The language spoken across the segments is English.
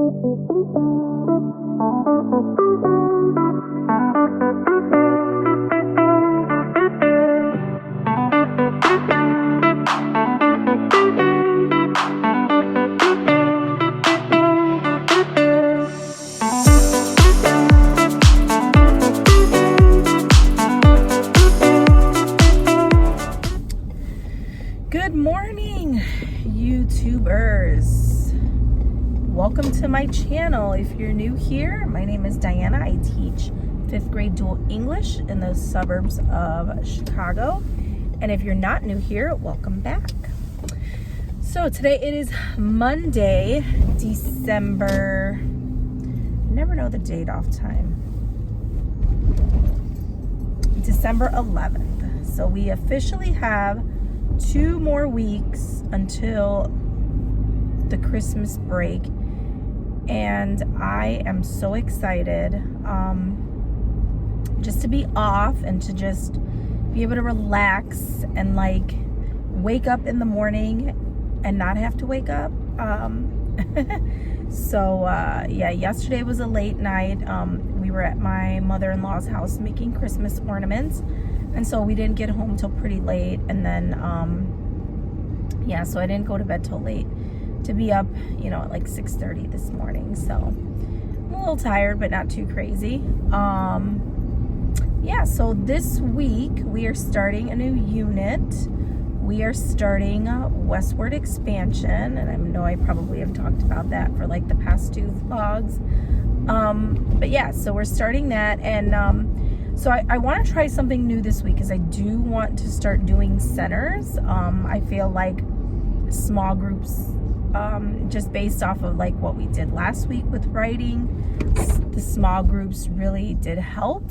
Good morning, YouTubers. Welcome to my channel. If you're new here, my name is Diana. I teach 5th grade dual English in the suburbs of Chicago. And if you're not new here, welcome back. So today it is Monday, December, never know the date off time, December 11th. So we officially have 2 more weeks until the Christmas break, and I am so excited just to be off and to just be able to relax and like wake up in the morning and not have to wake up. Yeah, yesterday was a late night. We were at my mother-in-law's house making Christmas ornaments, and so we didn't get home till pretty late. And then so I didn't go to bed till late to be up, at like 6:30 this morning. So I'm a little tired, but not too crazy. So this week we are starting a new unit. We are starting Westward Expansion, and I know I probably have talked about that for like the past 2 vlogs. So we're starting that, and so I want to try something new this week, because I do want to start doing centers. I feel like small groups, just based off of like what we did last week with writing, the small groups really did help.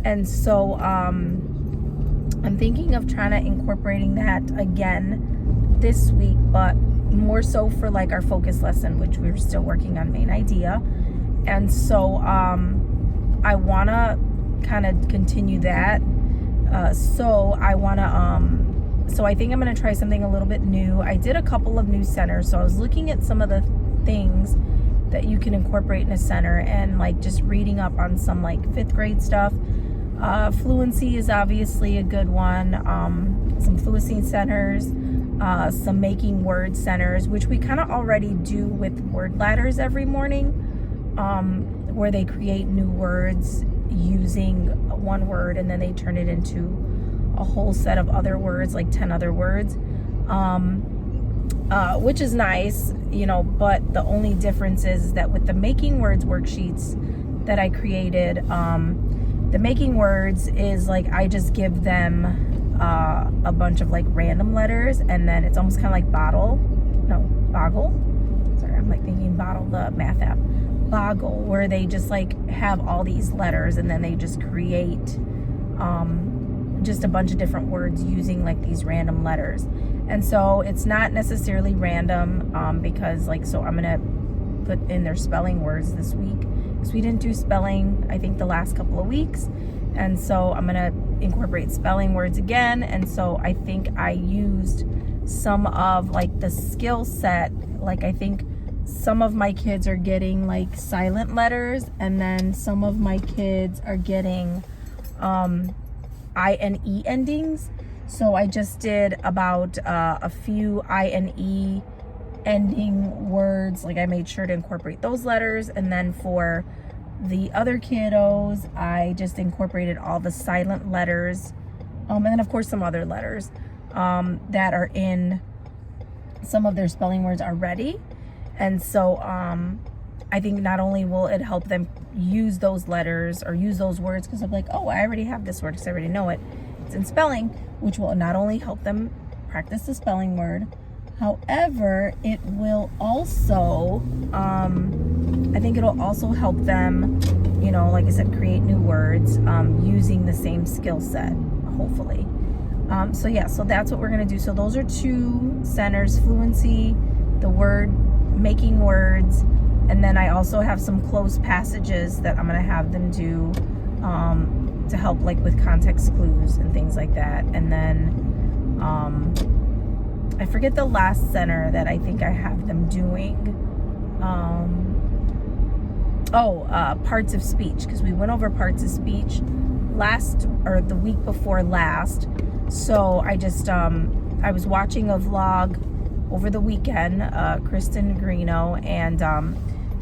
And so I'm thinking of trying to incorporating that again this week, but more so for like our focus lesson, which we're still working on main idea. And so I want to kind of continue that. So I think I'm going to try something a little bit new. I did a couple of new centers, so I was looking at some of the things that you can incorporate in a center, and like just reading up on some like 5th grade stuff. Fluency is obviously a good one. Some fluency centers, some making word centers, which we kind of already do with word ladders every morning, where they create new words using one word, and then they turn it into a whole set of other words, like 10 other words, which is nice, but the only difference is that with the making words worksheets that I created, the making words is like I just give them a bunch of like random letters, and then it's almost kind of like boggle. Sorry, I'm like thinking bottle, the math app. Boggle, where they just like have all these letters, and then they just create just a bunch of different words using like these random letters. And so it's not necessarily random, because like, so I'm gonna put in their spelling words this week, because we didn't do spelling I think the last couple of weeks, and so I'm gonna incorporate spelling words again. And so I think I used some of like the skill set, like I think some of my kids are getting like silent letters, and then some of my kids are getting I and E endings. So I just did about a few I and E ending words. Like I made sure to incorporate those letters, and then for the other kiddos, I just incorporated all the silent letters, and then of course some other letters that are in some of their spelling words already. And so I think not only will it help them use those letters or use those words, because I'm like, oh, I already have this word because I already know it, it's in spelling, which will not only help them practice the spelling word, however, it will also, I think it'll also help them, like I said, create new words using the same skill set, hopefully. So that's what we're going to do. So those are 2 centers: fluency, the word making words, and then I also have some closed passages that I'm going to have them do to help like with context clues and things like that. And then I forget the last center that I think I have them doing. parts of speech, because we went over parts of speech the week before last. So I just, I was watching a vlog over the weekend, Kristen Greeno, and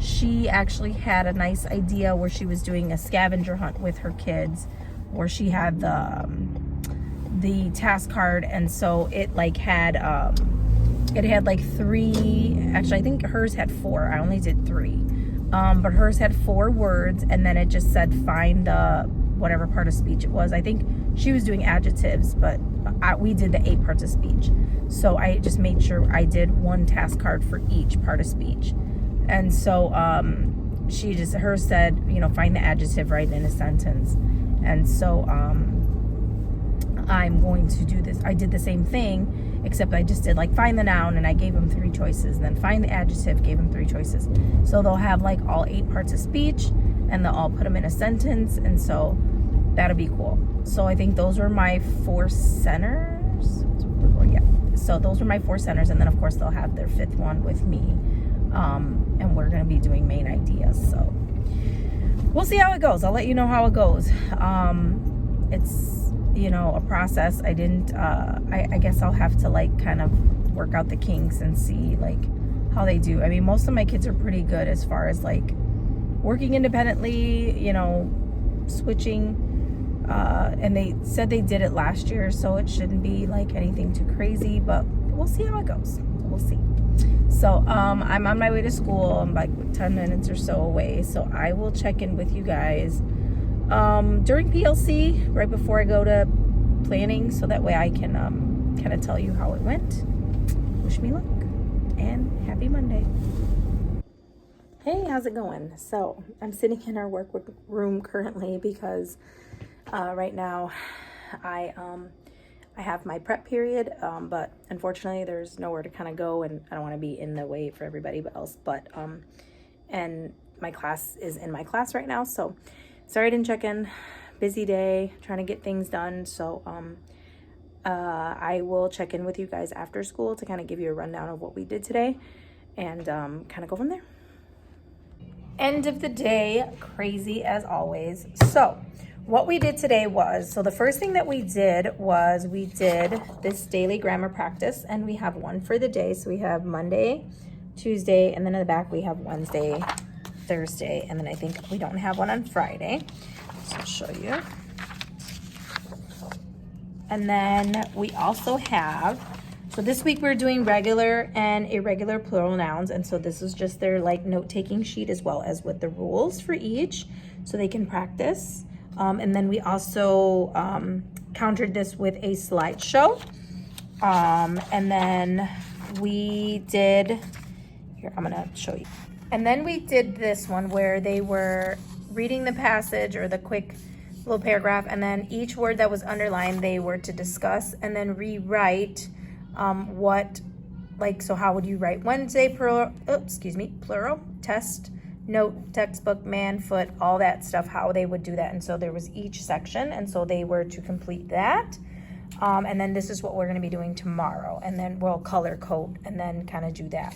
she actually had a nice idea where she was doing a scavenger hunt with her kids, where she had the task card, and so it like had it had like 3, actually I think hers had 4, I only did 3, but hers had 4 words, and then it just said find the whatever part of speech it was. I think she was doing adjectives, but we did the 8 parts of speech, so I just made sure I did 1 task card for each part of speech. And so hers said, you know, find the adjective, write in a sentence. And so I'm going to do this. I did the same thing, except I just did like find the noun, and I gave them 3 choices, and then find the adjective, gave them 3 choices. So they'll have like all 8 parts of speech, and they'll all put them in a sentence, and so that'll be cool. So I think those were my 4 centers. Yeah. So those were my 4 centers, and then of course they'll have their 5th one with me, and we're going to be doing main ideas. So we'll see how it goes. I'll let you know how it goes. It's, you know, a process. I guess I'll have to like kind of work out the kinks and see like how they do. I mean, most of my kids are pretty good as far as like working independently, you know, switching, and they said they did it last year, so it shouldn't be like anything too crazy, but we'll see how it goes. We'll see. So I'm on my way to school. I'm like 10 minutes or so away, so I will check in with you guys during PLC right before I go to planning, so that way I can kind of tell you how it went. Wish me luck and happy Monday. Hey, how's it going? So I'm sitting in our work room currently because right now I have my prep period, but unfortunately there's nowhere to kind of go, and I don't want to be in the way for everybody else, but and my class is in my class right now, so sorry I didn't check in. Busy day trying to get things done, so I will check in with you guys after school to kind of give you a rundown of what we did today, and kind of go from there. End of the day, crazy as always. So what we did today was, so the first thing that we did was we did this daily grammar practice, and we have one for the day. So we have Monday, Tuesday, and then in the back we have Wednesday, Thursday, and then I think we don't have one on Friday. So I'll show you. And then we also have, so this week we're doing regular and irregular plural nouns, and so this is just their like note-taking sheet as well as with the rules for each, so they can practice. And then we also countered this with a slideshow. And then we did, here, I'm gonna show you. And then we did this one where they were reading the passage or the quick little paragraph, and then each word that was underlined they were to discuss and then rewrite so how would you write Wednesday, plural, test, note, textbook, man, foot, all that stuff, how they would do that. And so there was each section, and so they were to complete that. And then this is what we're going to be doing tomorrow, and then we'll color code and then kind of do that.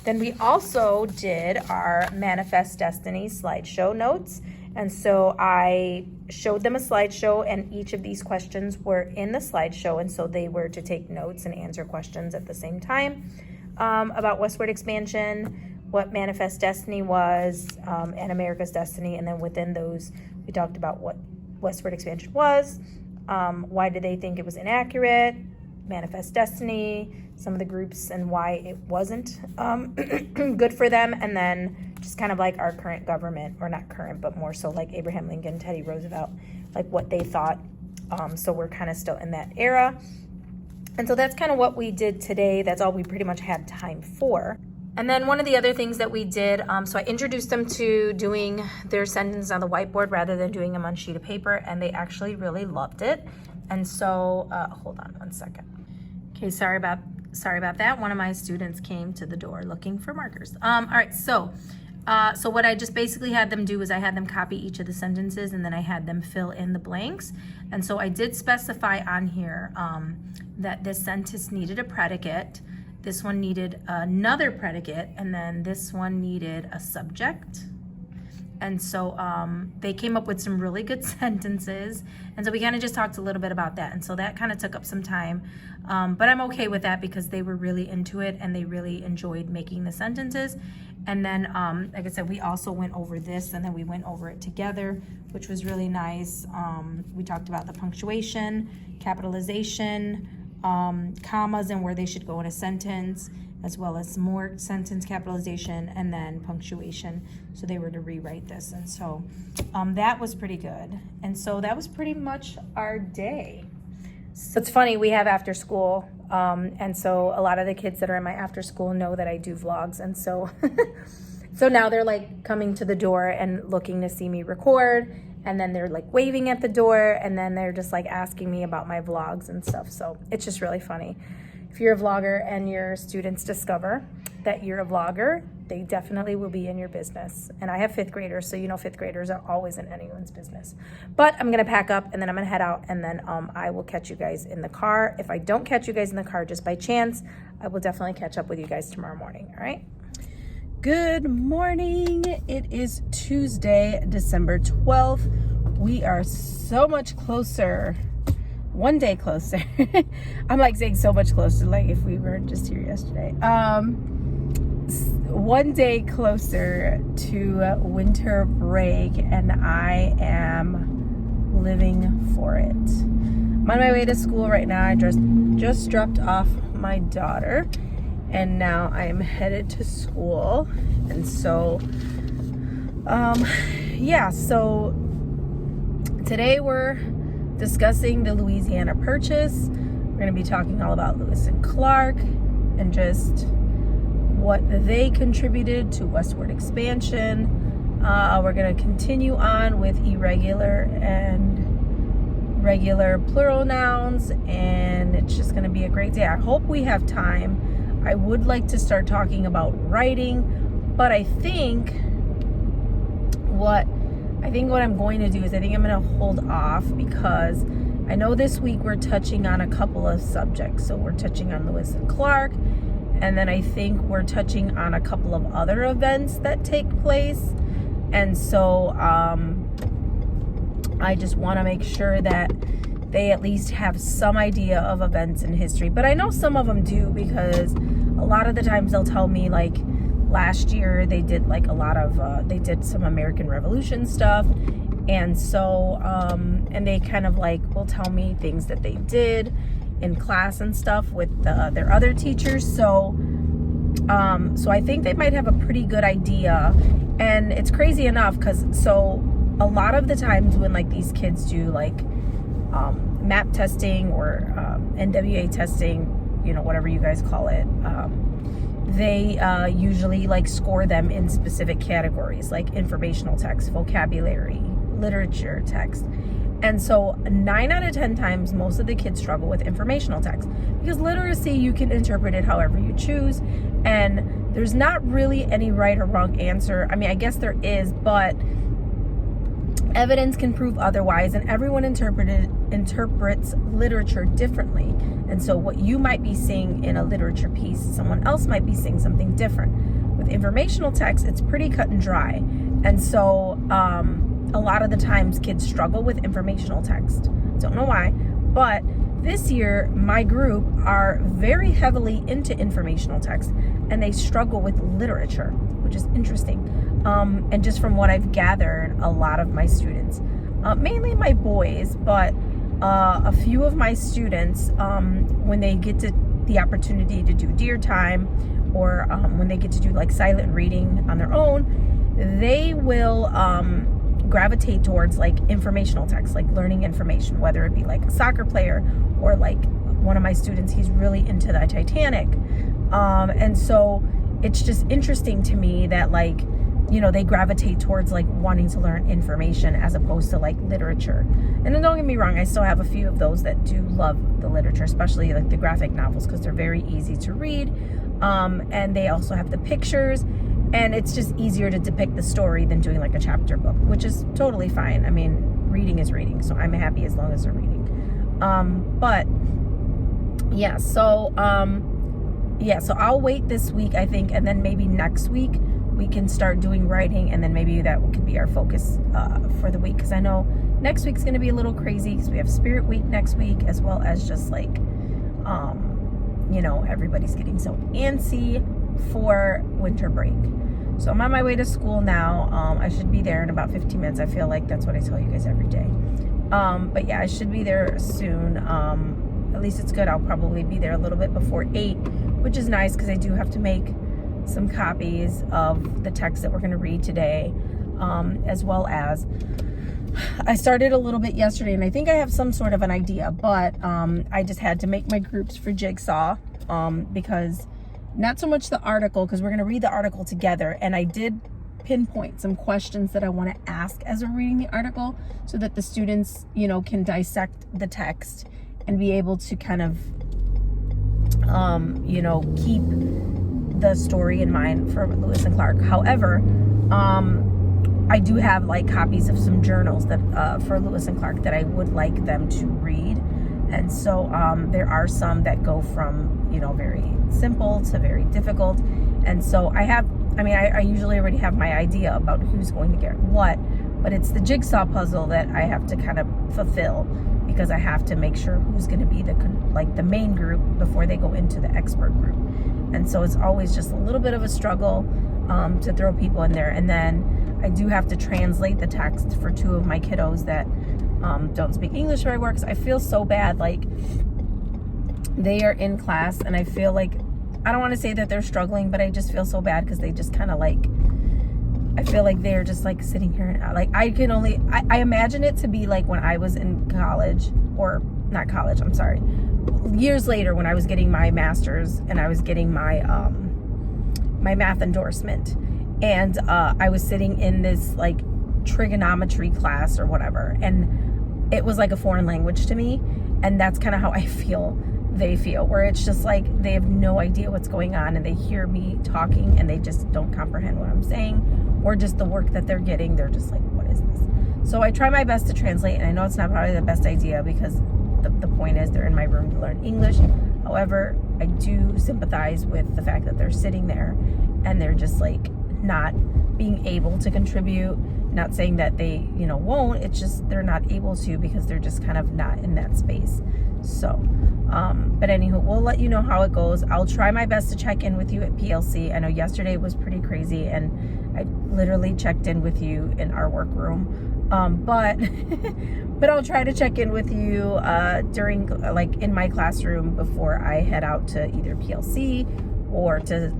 Then we also did our Manifest Destiny slideshow notes, and so I showed them a slideshow, and each of these questions were in the slideshow, and so they were to take notes and answer questions at the same time about westward expansion, what Manifest Destiny was, and America's Destiny, and then within those we talked about what westward expansion was, why did they think it was inaccurate, Manifest Destiny, some of the groups and why it wasn't good for them, and then just kind of like our current government, or not current, but more so like Abraham Lincoln, Teddy Roosevelt, like what they thought. So we're kind of still in that era. And so that's kind of what we did today. That's all we pretty much had time for. And then one of the other things that we did, so I introduced them to doing their sentences on the whiteboard rather than doing them on a sheet of paper, and they actually really loved it. And so, hold on one second. Okay, sorry about that. One of my students came to the door looking for markers. All right, so what I just basically had them do is I had them copy each of the sentences, and then I had them fill in the blanks. And so I did specify on here that this sentence needed a predicate, this one needed another predicate, and then this one needed a subject. And so they came up with some really good sentences. And so we kind of just talked a little bit about that. And so that kind of took up some time. But I'm okay with that because they were really into it and they really enjoyed making the sentences. And then, like I said, we also went over this and then we went over it together, which was really nice. We talked about the punctuation, capitalization, commas and where they should go in a sentence, as well as more sentence capitalization and then punctuation. So they were to rewrite this. And so that was pretty good. And so that was pretty much our day. So it's funny, we have after school. And so a lot of the kids that are in my after school know that I do vlogs. And so, so now they're like coming to the door and looking to see me record. And then they're like waving at the door. And then they're just like asking me about my vlogs and stuff. So it's just really funny. If you're a vlogger and your students discover that you're a vlogger, they definitely will be in your business. And I have 5th graders, so you know 5th graders are always in anyone's business. But I'm gonna pack up and then I'm gonna head out and then I will catch you guys in the car. If I don't catch you guys in the car just by chance, I will definitely catch up with you guys tomorrow morning, all right? Good morning. It is Tuesday, December 12th. We are so much closer. One day closer. I'm like saying so much closer, like if we were just here yesterday. One day closer to winter break, and I am living for it. I'm on my way to school right now. I just dropped off my daughter, and now I am headed to school. And so, yeah. So today we're discussing the Louisiana Purchase. We're going to be talking all about Lewis and Clark and just what they contributed to westward expansion. We're going to continue on with irregular and regular plural nouns, and it's just going to be a great day. I hope we have time. I would like to start talking about writing, but I think what I'm going to do is I think I'm going to hold off because I know this week we're touching on a couple of subjects. So we're touching on Lewis and Clark, and then I think we're touching on a couple of other events that take place. And so I just want to make sure that they at least have some idea of events in history. But I know some of them do, because a lot of the times they'll tell me, like, last year they did like a lot of they did some American Revolution stuff, and so and they kind of like will tell me things that they did in class and stuff with their other teachers. So so I think they might have a pretty good idea. And it's crazy enough because so a lot of the times when like these kids do like MAP testing or NWA testing, you know, whatever you guys call it, they usually like score them in specific categories like informational text, vocabulary, literature text. And so 9 out of 10 times most of the kids struggle with informational text, because literacy, you can interpret it however you choose, and there's not really any right or wrong answer. I mean, I guess there is, but evidence can prove otherwise, and everyone interprets literature differently. And so what you might be seeing in a literature piece, someone else might be seeing something different. With informational text, it's pretty cut and dry. And so a lot of the times kids struggle with informational text. Don't know why, but this year my group are very heavily into informational text, and they struggle with literature, which is interesting. And just from what I've gathered, a lot of my students, mainly my boys, but a few of my students, when they get to the opportunity to do Dear Time, or when they get to do like silent reading on their own, they will gravitate towards like informational text, like learning information, whether it be like a soccer player or like one of my students, he's really into the Titanic. And so it's just interesting to me that, like, you know, they gravitate towards like wanting to learn information as opposed to like literature. And then don't get me wrong, I still have a few of those that do love the literature, especially like the graphic novels, because they're very easy to read. And they also have the pictures, and it's just easier to depict the story than doing like a chapter book, which is totally fine. I mean, reading is reading, so I'm happy as long as they're reading. But yeah, so I'll wait this week, I think, and then maybe next week we can start doing writing, and then maybe that could be our focus for the week, because I know next week's going to be a little crazy because we have Spirit Week next week, as well as just like you know, everybody's getting so antsy for winter break. So I'm on my way to school now. I should be there in about 15 minutes. I feel like that's what I tell you guys every day. But yeah, I should be there soon. At least it's good. I'll probably be there a little bit before 8, which is nice because I do have to make some copies of the text that we're going to read today, as well as I started a little bit yesterday, and I think I have some sort of an idea, but I just had to make my groups for Jigsaw, because not so much the article, because we're going to read the article together, and I did pinpoint some questions that I want to ask as we're reading the article so that the students, you know, can dissect the text and be able to kind of, you know, keep the story in mind for Lewis and Clark. However, I do have like copies of some journals that for Lewis and Clark that I would like them to read. And so there are some that go from, you know, very simple to very difficult. And so I usually already have my idea about who's going to get what, but it's the jigsaw puzzle that I have to kind of fulfill, because I have to make sure who's going to be the main group before they go into the expert group. And so it's always just a little bit of a struggle to throw people in there. And then I do have to translate the text for 2 of my kiddos that don't speak English very well, because I feel so bad. Like, they are in class, and I feel like, I don't want to say that they're struggling, but I just feel so bad because they just kind of like, I feel like they're just like sitting here, and like I imagine it to be like when I was in college, or not college, I'm sorry, years later when I was getting my master's and I was getting my my math endorsement, and I was sitting in this like trigonometry class or whatever, and it was like a foreign language to me, and that's kind of how I feel they feel, where it's just like they have no idea what's going on, and they hear me talking and they just don't comprehend what I'm saying, or just the work that they're getting, they're just like, what is this? So I try my best to translate, and I know it's not probably the best idea, because the point is they're in my room to learn English. However, I do sympathize with the fact that they're sitting there and they're just like not being able to contribute. Not saying that they, you know, won't, it's just they're not able to because they're just kind of not in that space. So but anywho, we'll let you know how it goes. I'll try my best to check in with you at PLC. I know yesterday was pretty crazy, and I literally checked in with you in our workroom, but I'll try to check in with you during, like, in my classroom before I head out to either PLC or to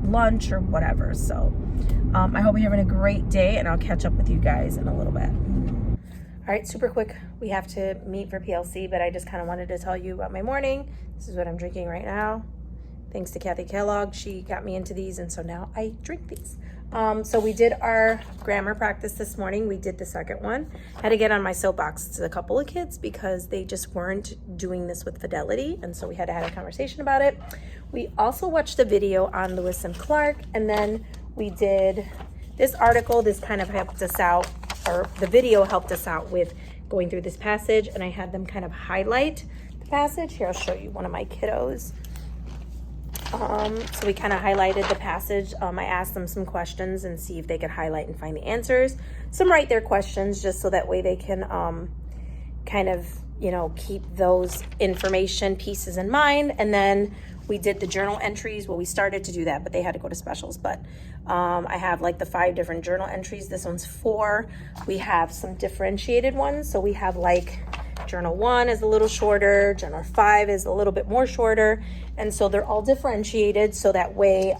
lunch or whatever. So I hope you're having a great day, and I'll catch up with you guys in a little bit. All right, super quick. We have to meet for PLC, but I just kind of wanted to tell you about my morning. This is what I'm drinking right now. Thanks to Kathy Kellogg. She got me into these, and so now I drink these. So we did our grammar practice this morning. We did the second one. Had to get on my soapbox to a couple of kids because they just weren't doing this with fidelity, and so we had to have a conversation about it. We also watched the video on Lewis and Clark, and then we did this article. This kind of helped us out, or the video helped us out with going through this passage, and I had them kind of highlight the passage. Here, I'll show you one of my kiddos. So we kind of highlighted the passage. I asked them some questions and see if they could highlight and find the answers. Some write their questions just so that way they can kind of, you know, keep those information pieces in mind. And then we did the journal entries. Well, we started to do that, but they had to go to specials. But I have like the 5 different journal entries. This one's 4. We have some differentiated ones. So we have like journal 1 is a little shorter, journal 5 is a little bit more shorter, and so they're all differentiated so that way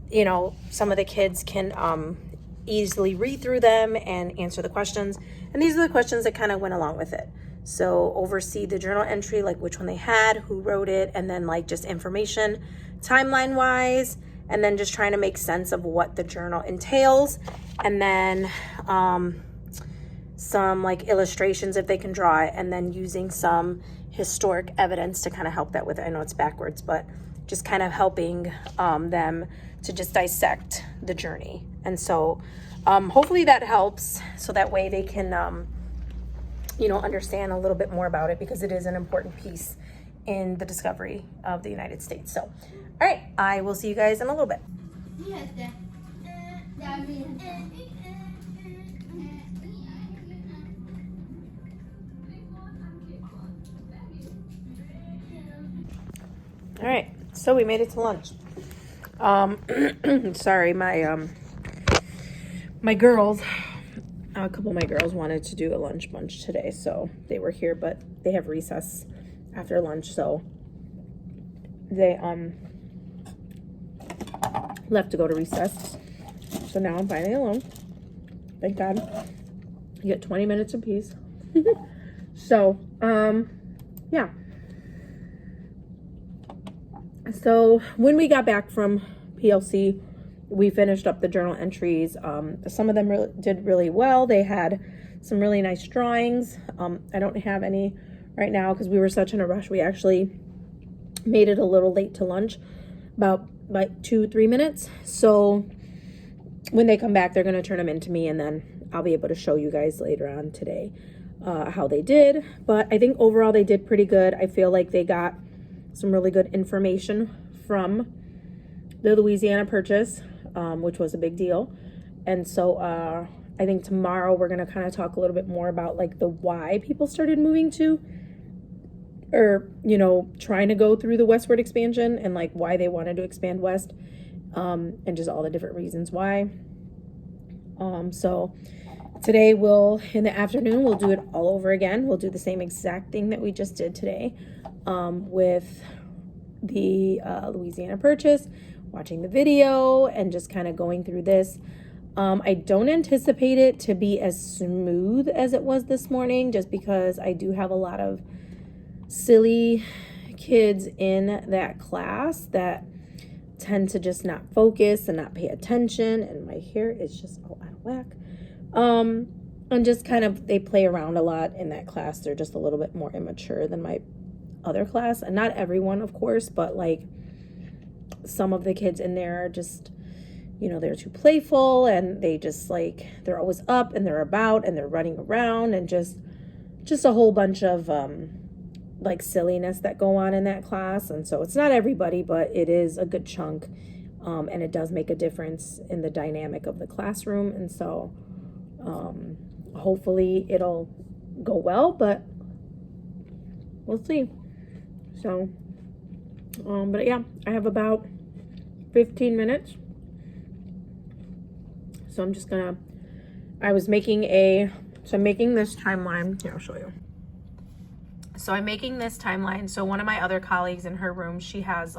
you know, some of the kids can easily read through them and answer the questions. And these are the questions that kind of went along with it. So oversee the journal entry, like which one they had, who wrote it, and then like just information timeline wise, and then just trying to make sense of what the journal entails, and then some like illustrations if they can draw it, and then using some historic evidence to kind of help that with it. I know it's backwards, but just kind of helping them to just dissect the journey. And so hopefully that helps, so that way they can you know, understand a little bit more about it, because it is an important piece in the discovery of the United States. So all right, I will see you guys in a little bit. All right, so we made it to lunch. Sorry, my girls, a couple of my girls wanted to do a lunch bunch today, so they were here, but they have recess after lunch, so they left to go to recess. So now I'm finally alone. Thank God. You get 20 minutes apiece. So, yeah. So when we got back from PLC, we finished up the journal entries. Some of them did really well. They had some really nice drawings. I don't have any right now because we were such in a rush. We actually made it a little late to lunch, about like 2-3 minutes. So when they come back, they're going to turn them into me, and then I'll be able to show you guys later on today how they did. But I think overall they did pretty good. I feel like they got some really good information from the Louisiana Purchase, which was a big deal. And so I think tomorrow we're going to kind of talk a little bit more about like the why people started moving to, or, you know, trying to go through the westward expansion, and like why they wanted to expand west, and just all the different reasons why. So today in the afternoon, we'll do it all over again. We'll do the same exact thing that we just did today, with the Louisiana Purchase, watching the video, and just kind of going through this. I don't anticipate it to be as smooth as it was this morning, just because I do have a lot of silly kids in that class that tend to just not focus and not pay attention, and my hair is just all out of whack. And just kind of, they play around a lot in that class. They're just a little bit more immature than my other class, and not everyone, of course, but like some of the kids in there are just, you know, they're too playful, and they just like, they're always up and they're about and they're running around, and just a whole bunch of like silliness that go on in that class. And so it's not everybody, but it is a good chunk, and it does make a difference in the dynamic of the classroom. And so hopefully it'll go well, but we'll see. So but yeah, I have about 15 minutes, so I'm just gonna, I'm making this timeline. Here, I'll show you. So I'm making this timeline. So one of my other colleagues in her room, she has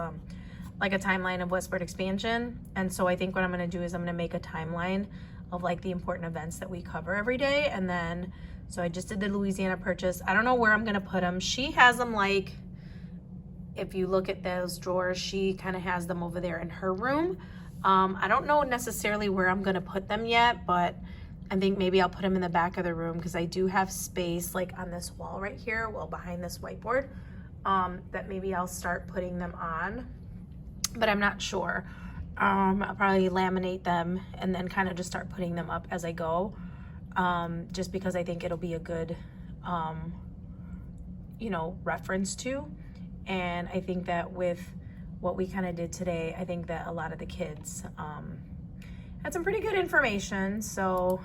like a timeline of westward expansion. And so I think what I'm going to do is I'm going to make a timeline of like the important events that we cover every day. And then, so I just did the Louisiana Purchase. I don't know where I'm going to put them. She has them like, if you look at those drawers, she kind of has them over there in her room. I don't know necessarily where I'm going to put them yet, but I think maybe I'll put them in the back of the room, because I do have space like on this wall right here, well behind this whiteboard, that maybe I'll start putting them on, but I'm not sure. I'll probably laminate them and then kind of just start putting them up as I go, just because I think it'll be a good, you know, reference to. And I think that with what we kind of did today, I think that a lot of the kids had some pretty good information. So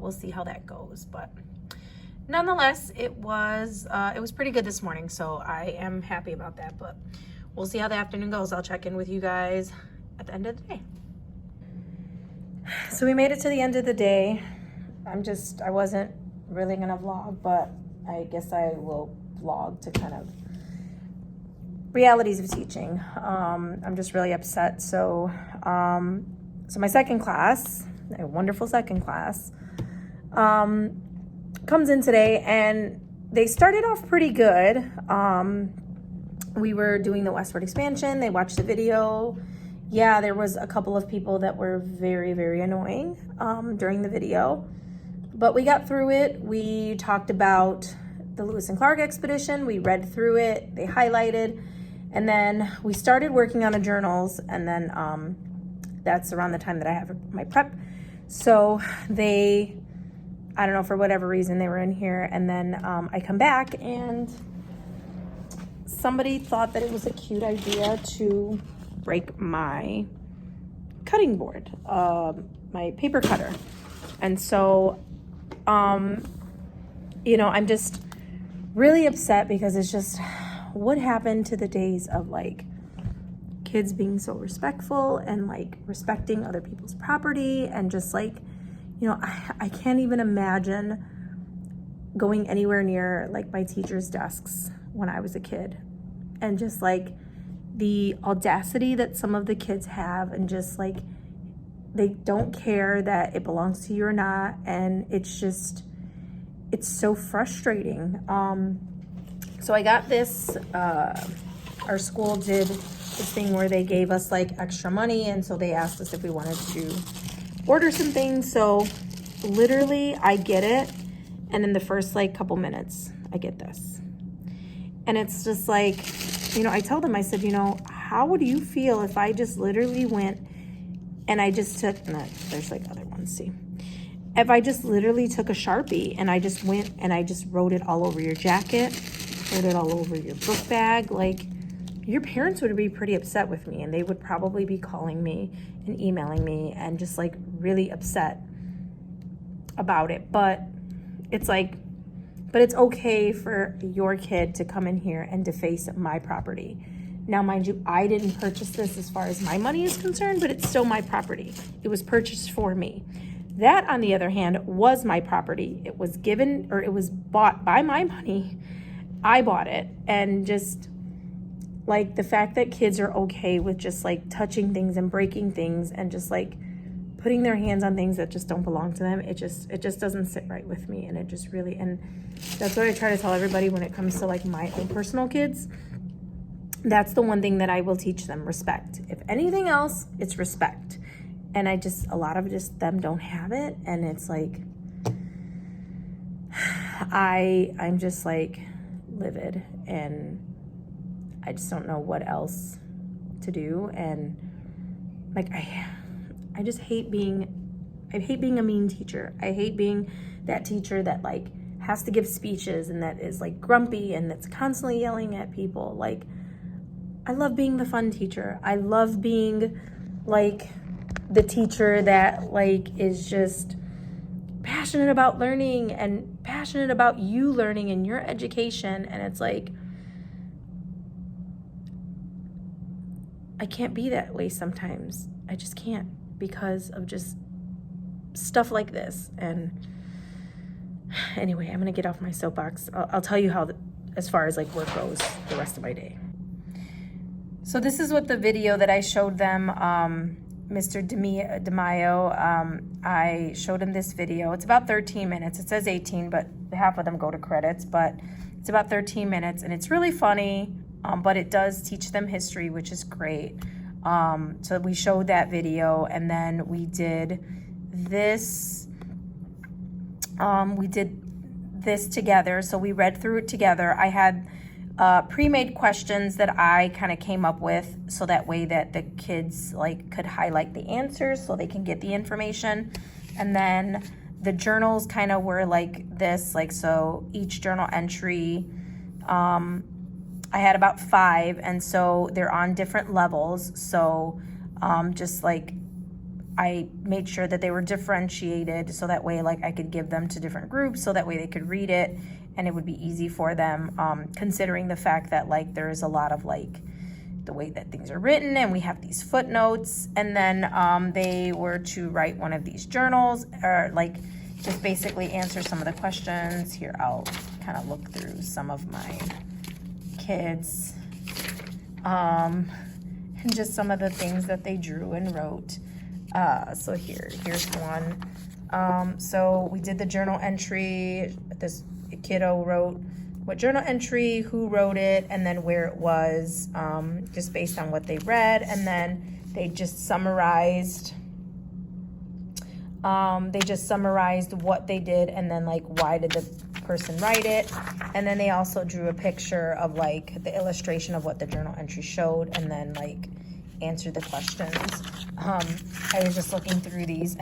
we'll see how that goes. But nonetheless, it was pretty good this morning. So I am happy about that. But we'll see how the afternoon goes. I'll check in with you guys at the end of the day. So we made it to the end of the day. I wasn't really gonna vlog, but I guess I will vlog to kind of realities of teaching. I'm just really upset. So my second class, a wonderful second class, comes in today, and they started off pretty good. We were doing the westward expansion. They watched the video. Yeah, there was a couple of people that were very, very annoying during the video, but we got through it. We talked about the Lewis and Clark expedition. We read through it. They highlighted. And then we started working on the journals, and then that's around the time that I have my prep. So they, I don't know, for whatever reason, they were in here, and then I come back, and somebody thought that it was a cute idea to break my cutting board, my paper cutter. And so, you know, I'm just really upset because it's just what happened to the days of like kids being so respectful and like respecting other people's property, and just like, you know, I can't even imagine going anywhere near like my teachers' desks when I was a kid, and just like the audacity that some of the kids have, and just like they don't care that it belongs to you or not, and it's just, it's so frustrating. So I got this, our school did this thing where they gave us like extra money, and so they asked us if we wanted to order some things. So literally I get it, and in the first like couple minutes I get this, and it's just like, you know, I tell them, I said, you know, how would you feel if I just literally went and I just took, no, there's like other ones, see, if I just literally took a Sharpie and I just went and I just wrote it all over your jacket, wrote it all over your book bag, like your parents would be pretty upset with me, and they would probably be calling me and emailing me and just like really upset about it. But it's like, but it's okay for your kid to come in here and deface my property. Now, mind you, I didn't purchase this as far as my money is concerned, but it's still my property. It was purchased for me. That, on the other hand, was my property. It was given, or it was bought by my money. I bought it. And just like the fact that kids are okay with just like touching things and breaking things and just like putting their hands on things that just don't belong to them, it just doesn't sit right with me. And it just really, and that's what I try to tell everybody when it comes to like my own personal kids. That's the one thing that I will teach them: respect. If anything else, it's respect. And I just, a lot of just them don't have it. And it's like, I'm just like livid, and I just don't know what else to do. And like, I just hate being a mean teacher. I hate being that teacher that like has to give speeches and that is like grumpy and that's constantly yelling at people. Like, I love being the fun teacher. I love being like the teacher that like is just passionate about learning and passionate about you learning and your education. And it's like, I can't be that way sometimes. I just can't, because of just stuff like this. And anyway, I'm gonna get off my soapbox. I'll tell you how, as far as like work goes, the rest of my day. So this is what the video that I showed them, Mr. DeMaio, I showed him this video. It's about 13 minutes. It says 18, but half of them go to credits, but it's about 13 minutes, and it's really funny, but it does teach them history, which is great. So we showed that video, and then we did this, together. So we read through it together. I had pre-made questions that I kind of came up with, so that way that the kids like could highlight the answers so they can get the information. And then the journals kind of were like this, like, so each journal entry, I had about 5, and so they're on different levels. So just like I made sure that they were differentiated, so that way like I could give them to different groups, so that way they could read it and it would be easy for them, considering the fact that like there is a lot of like the way that things are written, and we have these footnotes. And then they were to write one of these journals, or like just basically answer some of the questions. Here, I'll kind of look through some of my kids, and just some of the things that they drew and wrote. So here's one. So we did the journal entry. This kiddo wrote what journal entry, who wrote it, and then where it was, just based on what they read. And then they just summarized what they did, and then like why did the person write it. And then they also drew a picture of like the illustration of what the journal entry showed, and then like answered the questions. I was just looking through these.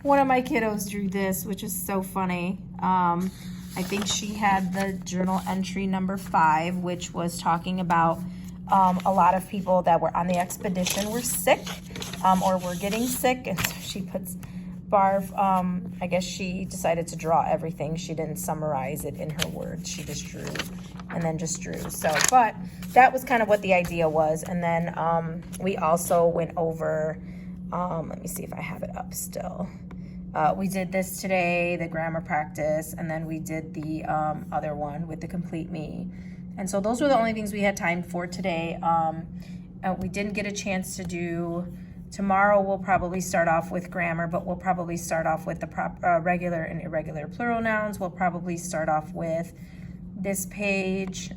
One of my kiddos drew this, which is so funny. I think she had the journal entry number 5, which was talking about a lot of people that were on the expedition were sick. or we're getting sick. And so she puts barf. I guess she decided to draw everything. She didn't summarize it in her words. She just drew and then just drew. So, but that was kind of what the idea was. And then we also went over, let me see if I have it up still. We did this today, the grammar practice, and then we did the other one with the complete me. And so those were the only things we had time for today. We didn't get a chance to do, tomorrow we'll probably start off with grammar, but we'll probably start off with the regular and irregular plural nouns. We'll probably start off with this page,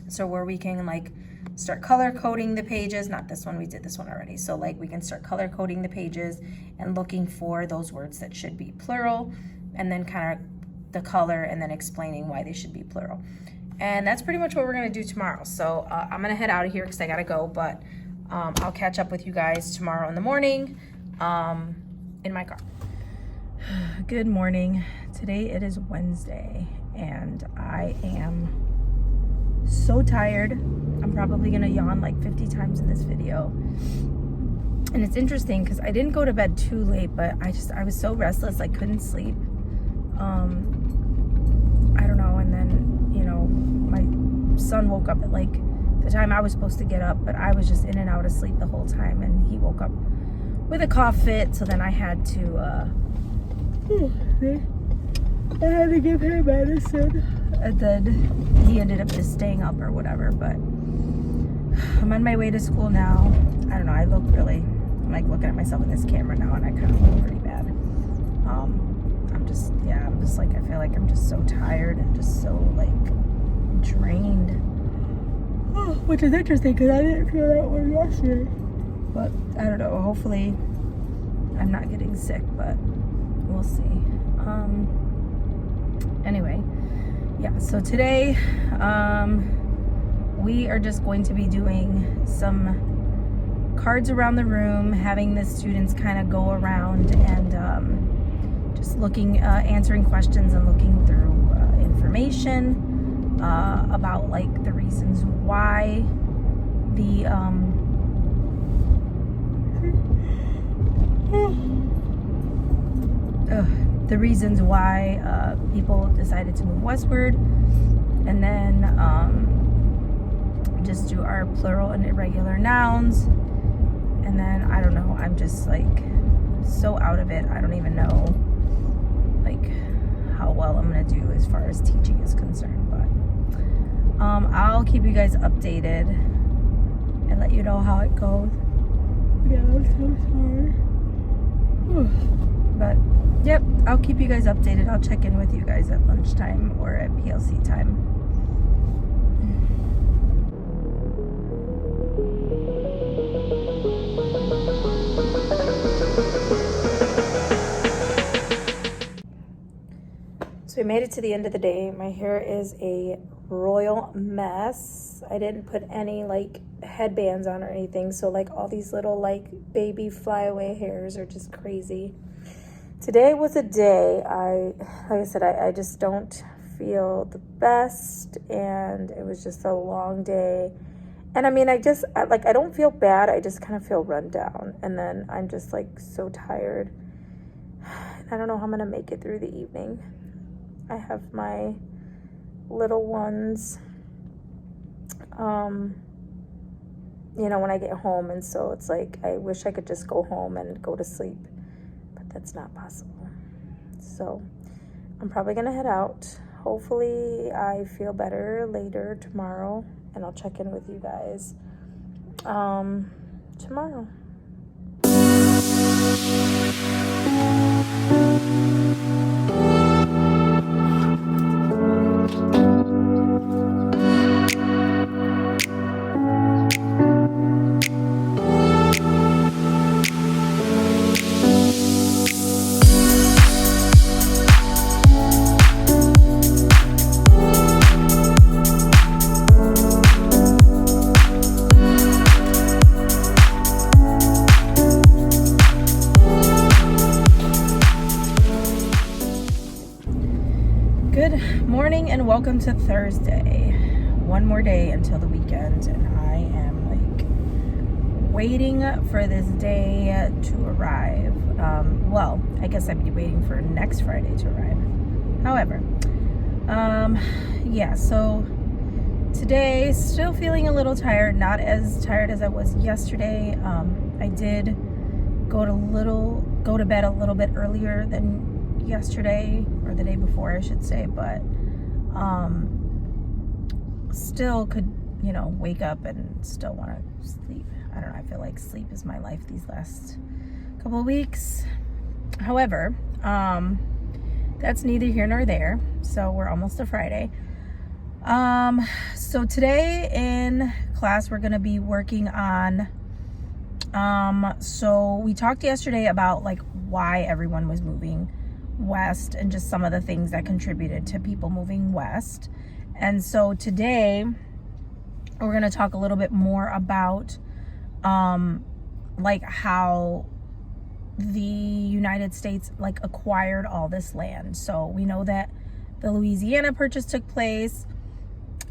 so where we can like start color coding the pages. Not this one, we did this one already. So like we can start color coding the pages and looking for those words that should be plural, and then kind of the color and then explaining why they should be plural. And that's pretty much what we're gonna do tomorrow. So I'm gonna head out of here because I gotta go, but I'll catch up with you guys tomorrow in the morning in my car. Good morning. Today it is Wednesday and I am so tired. I'm probably gonna yawn like 50 times in this video. And it's interesting because I didn't go to bed too late, but I was so restless I couldn't sleep. I don't know, and then, you know, my son woke up at like the time I was supposed to get up, but I was just in and out of sleep the whole time, and he woke up with a cough fit, so then I had to give him medicine, and then he ended up just staying up or whatever. But I'm on my way to school now. I don't know, I'm like looking at myself in this camera now, and I kind of look pretty bad. I'm just like, I feel like I'm just so tired and just so like drained. Which is interesting because I didn't feel that way yesterday. But I don't know, hopefully I'm not getting sick, but we'll see. Anyway, yeah, so today we are just going to be doing some cards around the room, having the students kind of go around and just looking, answering questions and looking through information about like the reasons why the reasons why people decided to move westward, and then just do our plural and irregular nouns. And then I don't know, I'm just like so out of it. I don't even know like how well I'm gonna do as far as teaching is concerned, but I'll keep you guys updated and let you know how it goes. Yeah, I'm so sorry. But yep, I'll keep you guys updated. I'll check in with you guys at lunchtime or at PLC time. So we made it to the end of the day. My hair is a royal mess. I didn't put any like headbands on or anything, so like all these little like baby flyaway hairs are just crazy. Today was a day, like I said, I just don't feel the best, and it was just a long day. And I mean, I don't feel bad, I just kind of feel run down, and then I'm just like so tired. I don't know how I'm gonna make it through the evening. I have my little ones, you know, when I get home, and so it's like I wish I could just go home and go to sleep, but that's not possible. So I'm probably gonna head out. Hopefully I feel better later tomorrow, and I'll check in with you guys tomorrow. Good morning and welcome to Thursday. One more day until the weekend, and I am like waiting for this day to arrive. Well, I guess I'd be waiting for next Friday to arrive. However, yeah, so today, still feeling a little tired, not as tired as I was yesterday. I did go to bed a little bit earlier than yesterday, or the day before, I should say, but still could, wake up and still want to sleep. I don't know, I feel like sleep is my life these last couple of weeks. However, that's neither here nor there. So we're almost to Friday. So today in class, we're going to be working on, so we talked yesterday about like why everyone was moving west and just some of the things that contributed to people moving west. And so today we're going to talk a little bit more about, like how the United States like acquired all this land. So we know that the Louisiana Purchase took place,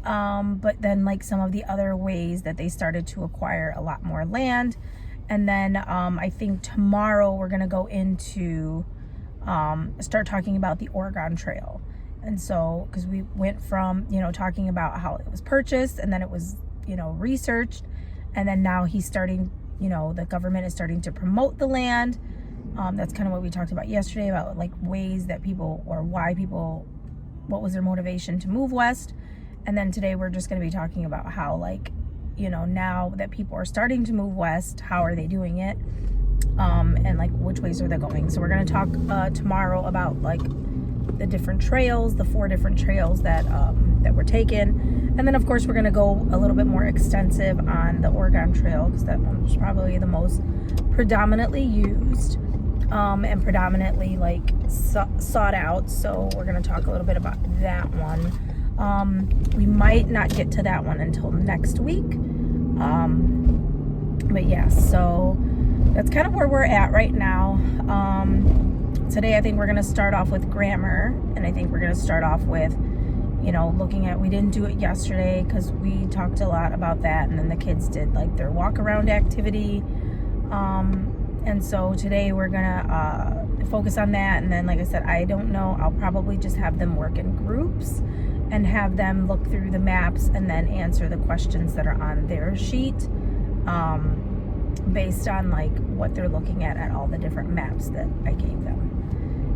but then like some of the other ways that they started to acquire a lot more land. And then I think tomorrow we're gonna go into start talking about the Oregon Trail. And so because we went from talking about how it was purchased, and then it was researched, and then now he's starting, the government is starting to promote the land. That's kind of what we talked about yesterday, about like ways that people, or why people, what was their motivation to move west. And then today we're just going to be talking about how, like, now that people are starting to move west, how are they doing it, and like which ways are they going. So we're going to talk tomorrow about like the different trails, the 4 different trails that were taken. And then of course we're going to go a little bit more extensive on the Oregon Trail, because that one was probably the most predominantly used and predominantly like sought out. So we're going to talk a little bit about that one. We might not get to that one until next week. But yeah, so that's kind of where we're at right now. Today I think we're going to start off with grammar, and I think we're going to start off with looking at, we didn't do it yesterday because we talked a lot about that, and then the kids did like their walk around activity. And so today we're gonna focus on that. And then, like I said, I don't know, I'll probably just have them work in groups and have them look through the maps and then answer the questions that are on their sheet, based on like what they're looking at all the different maps that I gave them.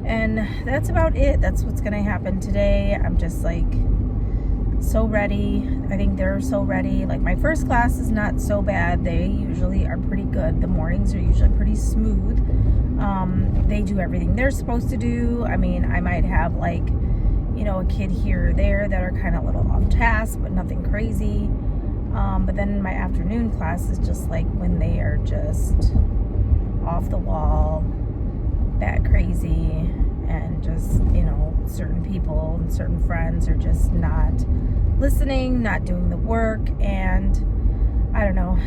And that's about it. That's what's gonna happen today. I'm just like so ready. I think they're so ready. Like my first class is not so bad. They usually are pretty good. The mornings are usually pretty smooth. They do everything they're supposed to do. I mean, I might have like, a kid here or there that are kind of a little off task, but nothing crazy. But then my afternoon class is just like when they are just off the wall, bat crazy, and just, certain people and certain friends are just not listening, not doing the work, and I don't know.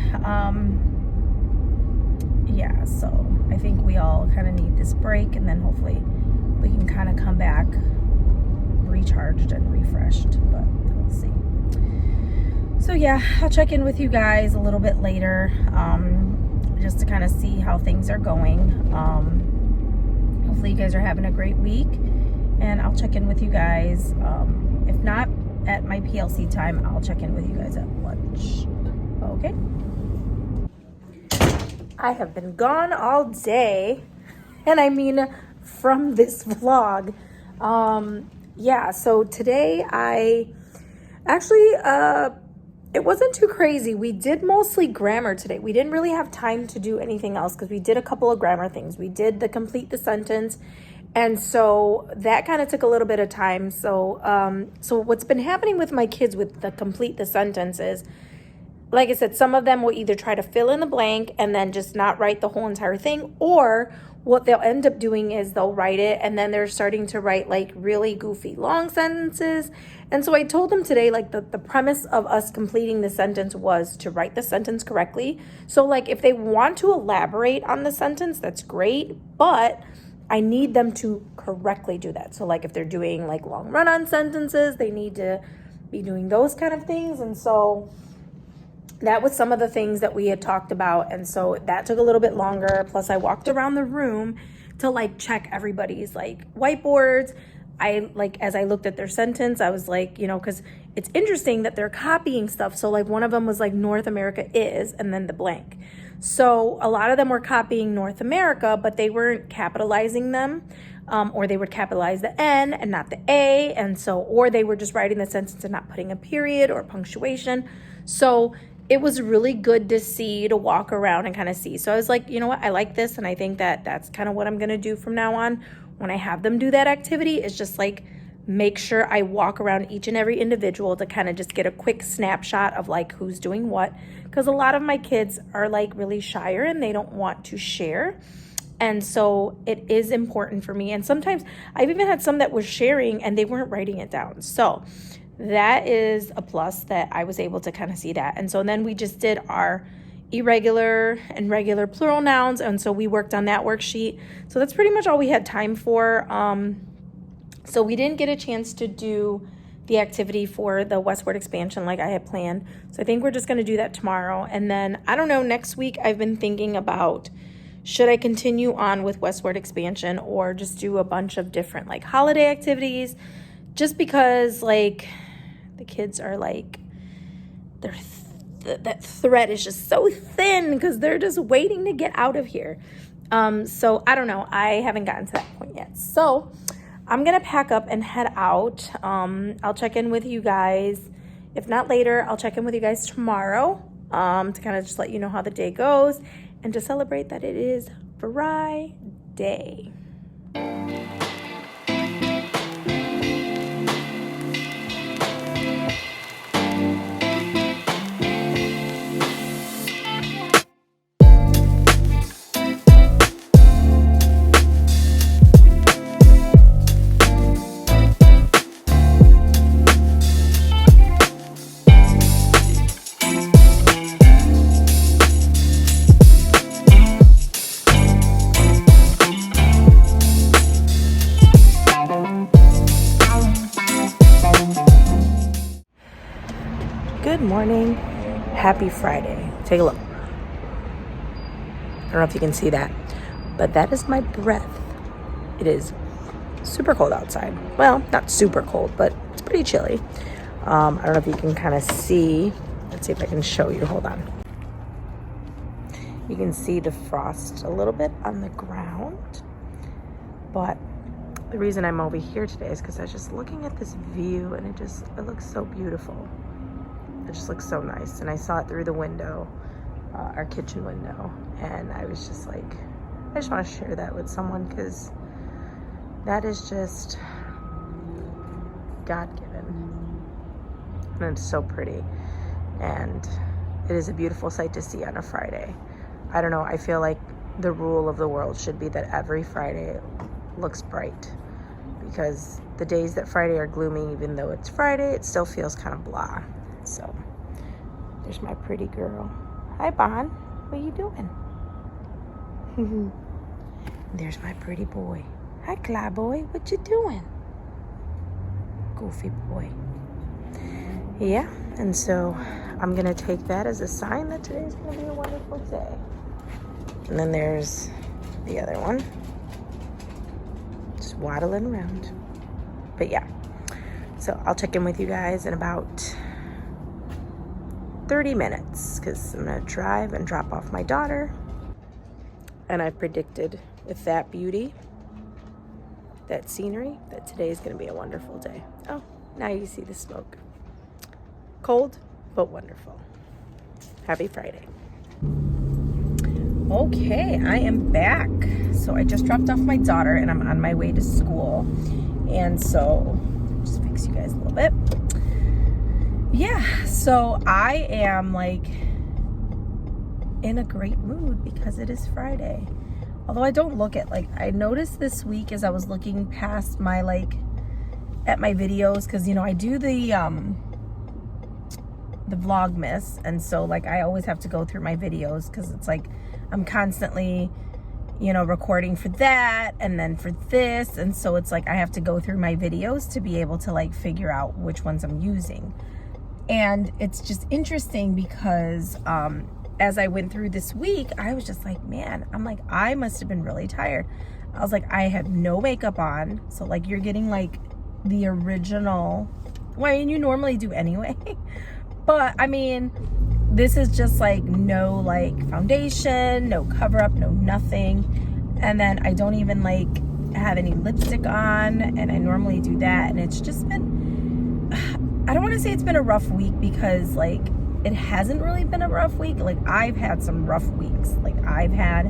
Yeah, so I think we all kind of need this break, and then hopefully we can kind of come back recharged and refreshed, but we'll see. So yeah, I'll check in with you guys a little bit later, just to kind of see how things are going. Hopefully you guys are having a great week, and I'll check in with you guys. If not at my PLC time, I'll check in with you guys at lunch. Okay? I have been gone all day, and I mean from this vlog. Yeah, so today I actually, it wasn't too crazy. We did mostly grammar today. We didn't really have time to do anything else because we did a couple of grammar things. We did the complete the sentence, and so that kind of took a little bit of time. So, so what's been happening with my kids with the complete the sentence is, like I said, some of them will either try to fill in the blank and then just not write the whole entire thing, or what they'll end up doing is they'll write it and then they're starting to write like really goofy long sentences. And so I told them today, like the premise of us completing the sentence was to write the sentence correctly. So like if they want to elaborate on the sentence, that's great, but I need them to correctly do that. So like if they're doing like long run-on sentences, they need to be doing those kind of things. And so that was some of the things that we had talked about. And so that took a little bit longer. Plus I walked around the room to like check everybody's like whiteboards. As I looked at their sentence, I was like, you know, because it's interesting that they're copying stuff. So like one of them was like North America is, and then the blank. So a lot of them were copying North America, but they weren't capitalizing them, or they would capitalize the N and not the A. And so, or they were just writing the sentence and not putting a period or punctuation. So it was really good to see, to walk around and kind of see. So I was like, you know what, I like this. And I think that that's kind of what I'm going to do from now on. When I have them do that activity, is just like make sure I walk around each and every individual to kind of just get a quick snapshot of like who's doing what. Because a lot of my kids are like really shyer and they don't want to share. And so it is important for me. And sometimes I've even had some that were sharing and they weren't writing it down. So that is a plus that I was able to kind of see that. And so then we just did our irregular and regular plural nouns. And so we worked on that worksheet. So that's pretty much all we had time for. So we didn't get a chance to do the activity for the westward expansion like I had planned. So I think we're just going to do that tomorrow. And then I don't know, next week I've been thinking about, should I continue on with westward expansion or just do a bunch of different like holiday activities, just because like the kids are like, that thread is just so thin because they're just waiting to get out of here. So I don't know. I haven't gotten to that point yet. So I'm going to pack up and head out. I'll check in with you guys. If not later, I'll check in with you guys tomorrow to kind of just let you know how the day goes and to celebrate that it is Friday. Good morning. Happy Friday. Take a look. I don't know if you can see that, but that is my breath. It is super cold outside. Well, not super cold, but it's pretty chilly. I don't know if you can kind of see. Let's see if I can show you. Hold on. You can see the frost a little bit on the ground, but the reason I'm over here today is because I was just looking at this view and it looks so beautiful. It just looks so nice. And I saw it through the window, our kitchen window. And I was just like, I just want to share that with someone because that is just God-given. And it's so pretty. And it is a beautiful sight to see on a Friday. I don't know, I feel like the rule of the world should be that every Friday looks bright. Because the days that Friday are gloomy, even though it's Friday, it still feels kind of blah. So there's my pretty girl. Hi, Bon. What are you doing? There's my pretty boy. Hi, Clyde boy. What you doing? Goofy boy. Yeah, and so I'm going to take that as a sign that today's going to be a wonderful day. And then there's the other one. Just waddling around. But yeah, so I'll check in with you guys in about 30 minutes because I'm going to drive and drop off my daughter. And I predicted with that beauty, that scenery, that today is going to be a wonderful day. Oh, now you see the smoke. Cold, but wonderful. Happy Friday. Okay, I am back. So I just dropped off my daughter and I'm on my way to school. And so, just fix you guys a little bit. Yeah, so I am like in a great mood because it is Friday. Although I don't look at I noticed this week as I was looking past my at my videos, because you know I do the Vlogmas, and so I always have to go through my videos because it's I'm constantly recording for that and then for this, and so it's I have to go through my videos to be able to figure out which ones I'm using. And it's just interesting because as I went through this week, I was just like, man, I'm like, I must have been really tired. I was like, I have no makeup on. So like you're getting like the original, well, and you normally do anyway. But I mean, this is just like no like foundation, no cover up, no nothing. And then I don't even like have any lipstick on, and I normally do that. And it's just been, I don't want to say it's been a rough week, because like it hasn't really been a rough week. Like I've had some rough weeks. Like I've had,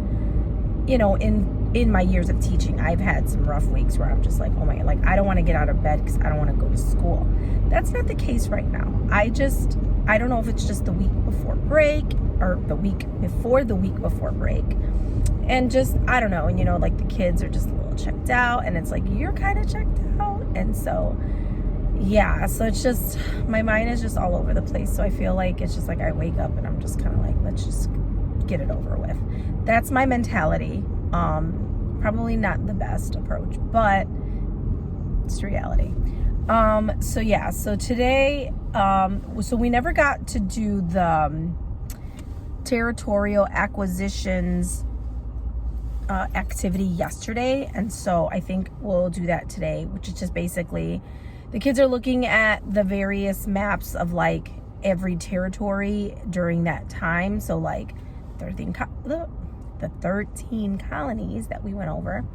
you know, in my years of teaching, I've had some rough weeks where I'm just like, oh my God, like I don't want to get out of bed because I don't want to go to school. That's not the case right now. I don't know if it's just the week before break or the week before break. And just, I don't know. And you know, like the kids are just a little checked out, and it's like, you're kind of checked out. And so, yeah, so it's just, my mind is just all over the place. So I feel like it's just like I wake up and I'm just kind of like, let's just get it over with. That's my mentality. Probably not the best approach, but it's reality. So yeah, so today, so we never got to do the territorial acquisitions activity yesterday, and so I think we'll do that today, which is just basically the kids are looking at the various maps of like every territory during that time. So like 13 colonies that we went over,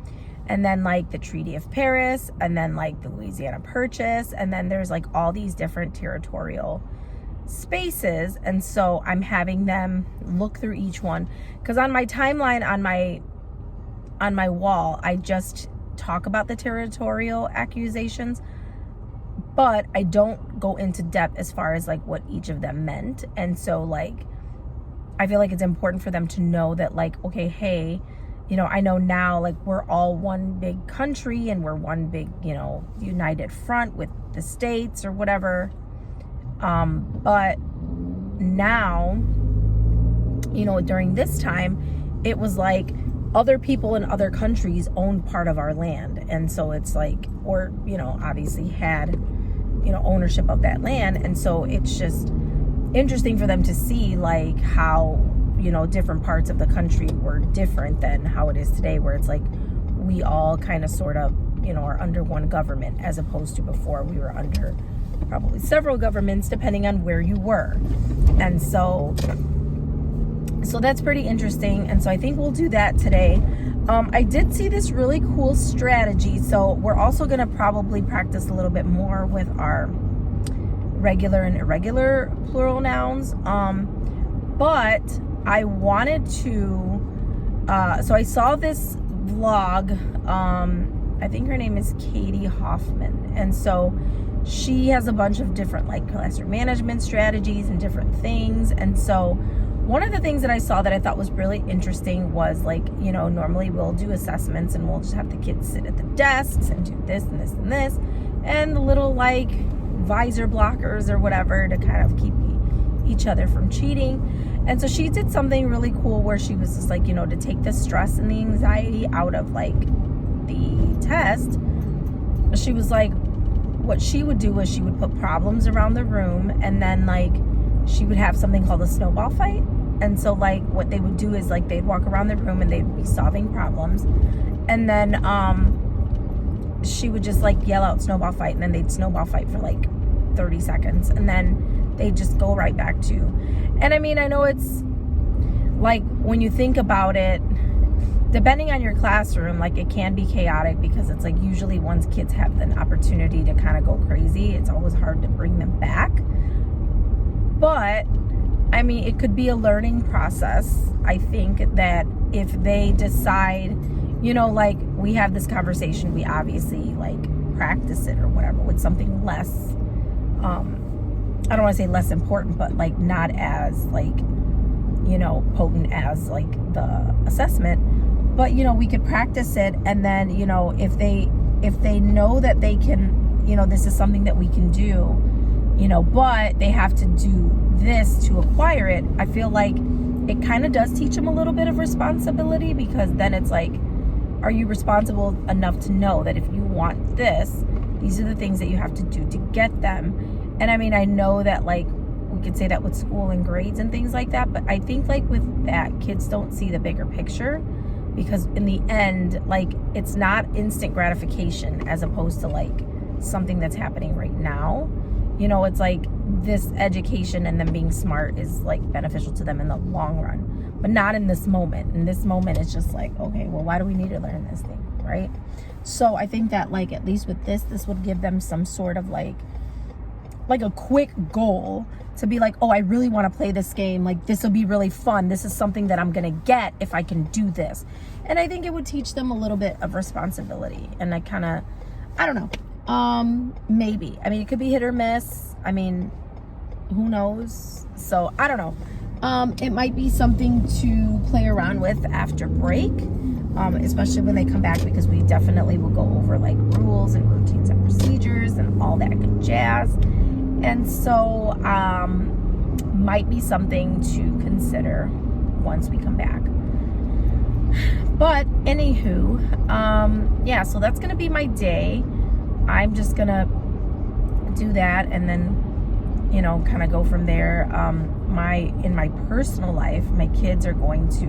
and then like the Treaty of Paris, and then like the Louisiana Purchase, and then there's like all these different territorial spaces. And so I'm having them look through each one, because on my timeline on my wall, I just talk about the territorial accusations, but I don't go into depth as far as like what each of them meant. And so like I feel like it's important for them to know that like, okay, hey, you know, I know now like we're all one big country and we're one big, you know, united front with the states or whatever. But now, you know, during this time, it was like other people in other countries owned part of our land. And so it's like, or, you know, obviously had, you know, ownership of that land. And so it's just interesting for them to see like how, you know, different parts of the country were different than how it is today, where it's like we all kind of sort of, you know, are under one government, as opposed to before we were under probably several governments depending on where you were. And so that's pretty interesting. And so I think we'll do that today. I did see this really cool strategy. So we're also going to probably practice a little bit more with our regular and irregular plural nouns. But I wanted to, so I saw this vlog. I think her name is Katie Hoffman. And so she has a bunch of different like classroom management strategies and different things. And so one of the things that I saw that I thought was really interesting was like, you know, normally we'll do assessments and we'll just have the kids sit at the desks and do this and this and this, and the little like visor blockers or whatever to kind of keep each other from cheating. And so she did something really cool where she was just like, you know, to take the stress and the anxiety out of like the test, she was like, what she would do was she would put problems around the room, and then like she would have something called a snowball fight. And so like what they would do is like they'd walk around the room and they'd be solving problems, and then she would just like yell out snowball fight, and then they'd snowball fight for like 30 seconds, and then they just go right back to. And I mean, I know it's like when you think about it, depending on your classroom, like it can be chaotic, because it's like usually once kids have an opportunity to kind of go crazy, it's always hard to bring them back. But I mean, it could be a learning process. I think that if they decide, you know, like we have this conversation, we obviously like practice it or whatever with something less, I don't want to say less important, but like not as like, you know, potent as like the assessment. But, you know, we could practice it, and then, you know, if they know that they can, you know, this is something that we can do, you know, but they have to do this to acquire it, I feel like it kind of does teach them a little bit of responsibility, because then it's like, are you responsible enough to know that if you want this, these are the things that you have to do to get them? And I mean, I know that like we could say that with school and grades and things like that, but I think like with that, kids don't see the bigger picture, because in the end, like, it's not instant gratification as opposed to like something that's happening right now. You know, it's like this education and them being smart is like beneficial to them in the long run, but not in this moment. In this moment, it's just like, okay, well, why do we need to learn this thing, right? So I think that like, at least with this would give them some sort of like a quick goal to be like, oh, I really want to play this game. Like, this will be really fun. This is something that I'm going to get if I can do this. And I think it would teach them a little bit of responsibility. And I don't know. Maybe. I mean, it could be hit or miss. I mean, who knows? So I don't know. It might be something to play around with after break, especially when they come back, because we definitely will go over like rules and routines and procedures and all that good jazz. And so, might be something to consider once we come back. But anywho, yeah, so that's going to be my day. I'm just going to do that and then, you know, kind of go from there. In my personal life, my kids are going to,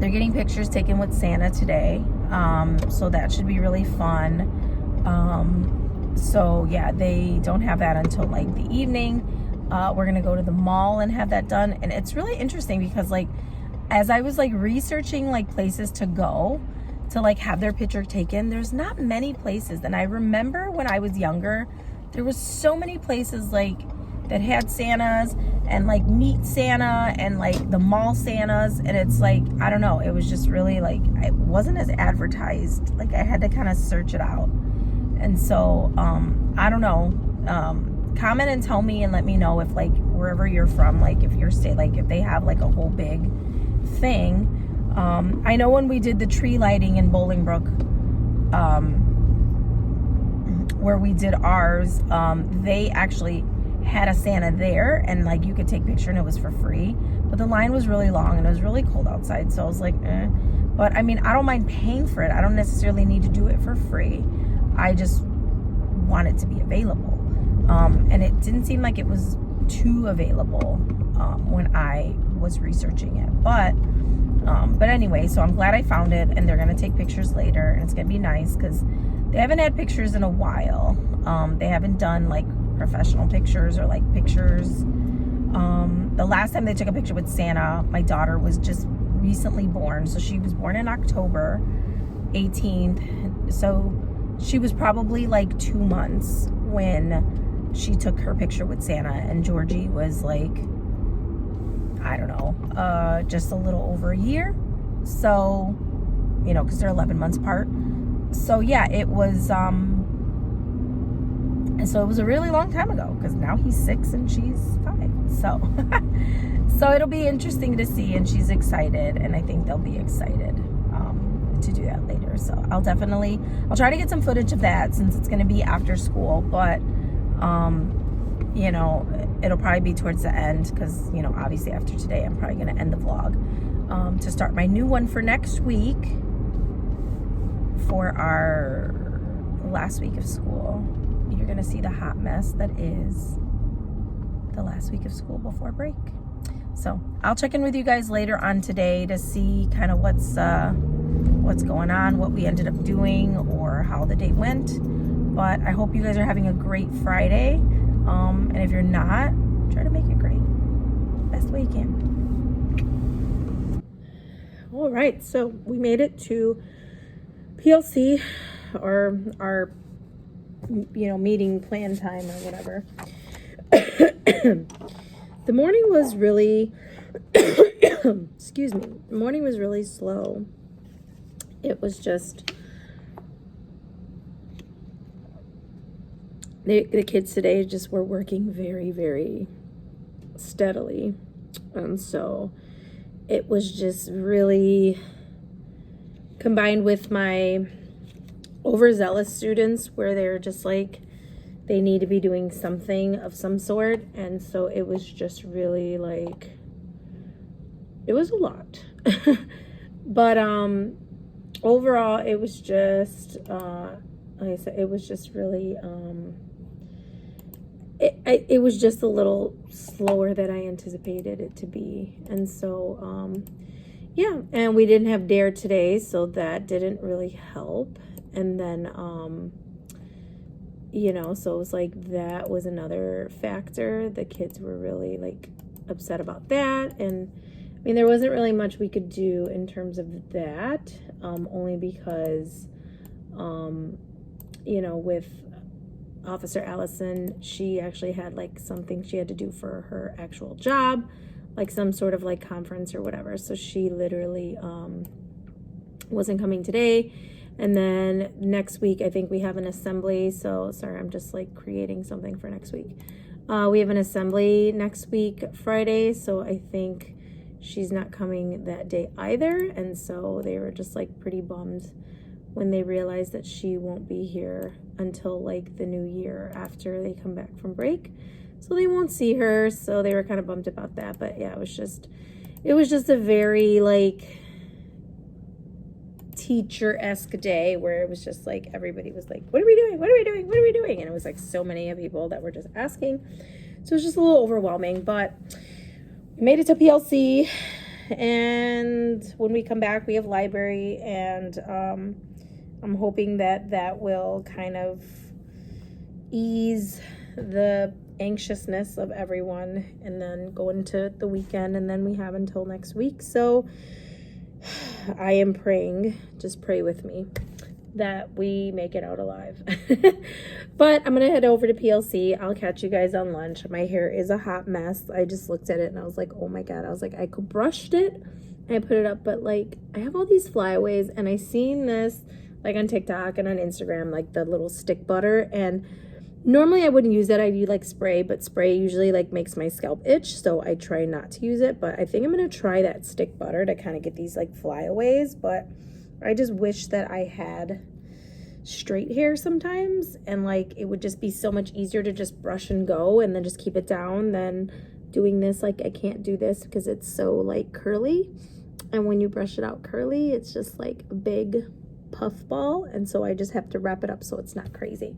they're getting pictures taken with Santa today. So that should be really fun. So yeah, they don't have that until like the evening. We're gonna go to the mall and have that done. And it's really interesting because like, as I was like researching like places to go to like have their picture taken, there's not many places. And I remember when I was younger, there was so many places like that had Santas and like meet Santa and like the mall Santas. And it's like, I don't know, it was just really like, it wasn't as advertised. Like I had to kind of search it out. And so, I don't know, comment and tell me and let me know if like wherever you're from, like if your state, like if they have like a whole big thing. I know when we did the tree lighting in Bolingbrook, where we did ours, they actually had a Santa there and like you could take a picture and it was for free, but the line was really long and it was really cold outside. So I was like, but I mean, I don't mind paying for it. I don't necessarily need to do it for free. I just want it to be available. And it didn't seem like it was too available when I was researching it. But anyway, so I'm glad I found it, and they're going to take pictures later, and it's going to be nice because they haven't had pictures in a while. They haven't done like professional pictures or like pictures. The last time they took a picture with Santa, my daughter was just recently born. So she was born in October 18th. So she was probably like 2 months when she took her picture with Santa, and Georgie was like, I don't know, just a little over a year. So, you know, because they're 11 months apart. So yeah, it was, and so it was a really long time ago, because now he's 6 and she's 5. So, so it'll be interesting to see, and she's excited, and I think they'll be excited to do that later. So I'll try to get some footage of that since it's going to be after school, but you know, it'll probably be towards the end because, you know, obviously after today I'm probably going to end the vlog to start my new one for next week for our last week of school. You're going to see the hot mess that is the last week of school before break. So I'll check in with you guys later on today to see kind of what's going on, what we ended up doing, or how the day went. But I hope you guys are having a great Friday. And if you're not, try to make it great. Best way you can. All right, so we made it to PLC, or our, you know, meeting plan time or whatever. The morning was really, excuse me, the morning was really slow. It was just, the kids today just were working very, very steadily. And so it was just really, combined with my overzealous students where they're just like, they need to be doing something of some sort. And so it was just really like, it was a lot. But overall, it was just, like I said, it was just really, it was just a little slower than I anticipated it to be. And so, yeah, and we didn't have Dare today, so that didn't really help. And then, you know, so it was like that was another factor. The kids were really like upset about that. And I mean, there wasn't really much we could do in terms of that, only because, you know, with Officer Allison, she actually had like something she had to do for her actual job, like some sort of like conference or whatever. So she literally wasn't coming today. And then next week, I think we have an assembly. So sorry, I'm just like creating something for next week. We have an assembly next week, Friday. So I think she's not coming that day either. And so they were just like pretty bummed when they realized that she won't be here until like the new year after they come back from break. So they won't see her. So they were kind of bummed about that. But yeah, it was just a very like teacher-esque day where it was just like everybody was like, what are we doing? What are we doing? What are we doing? And it was like so many people that were just asking. So it was just a little overwhelming, but we made it to PLC. And when we come back, we have library, and I'm hoping that that will kind of ease the anxiousness of everyone, and then go into the weekend, and then we have until next week. So I am praying, just pray with me, that we make it out alive. But I'm gonna head over to PLC. I'll catch you guys on lunch. My hair is a hot mess. I just looked at it and I was like, oh my God. I was like, I could brushed it and I put it up, but like I have all these flyaways, and I seen this like on TikTok and on Instagram, like the little stick butter, and normally I wouldn't use that. I do like spray, but spray usually like makes my scalp itch, so I try not to use it. But I think I'm gonna try that stick butter to kind of get these like flyaways. But I just wish that I had straight hair sometimes, and like it would just be so much easier to just brush and go and then just keep it down than doing this. Like I can't do this because it's so like curly, and when you brush it out curly, it's just like a big puff ball, and so I just have to wrap it up so it's not crazy.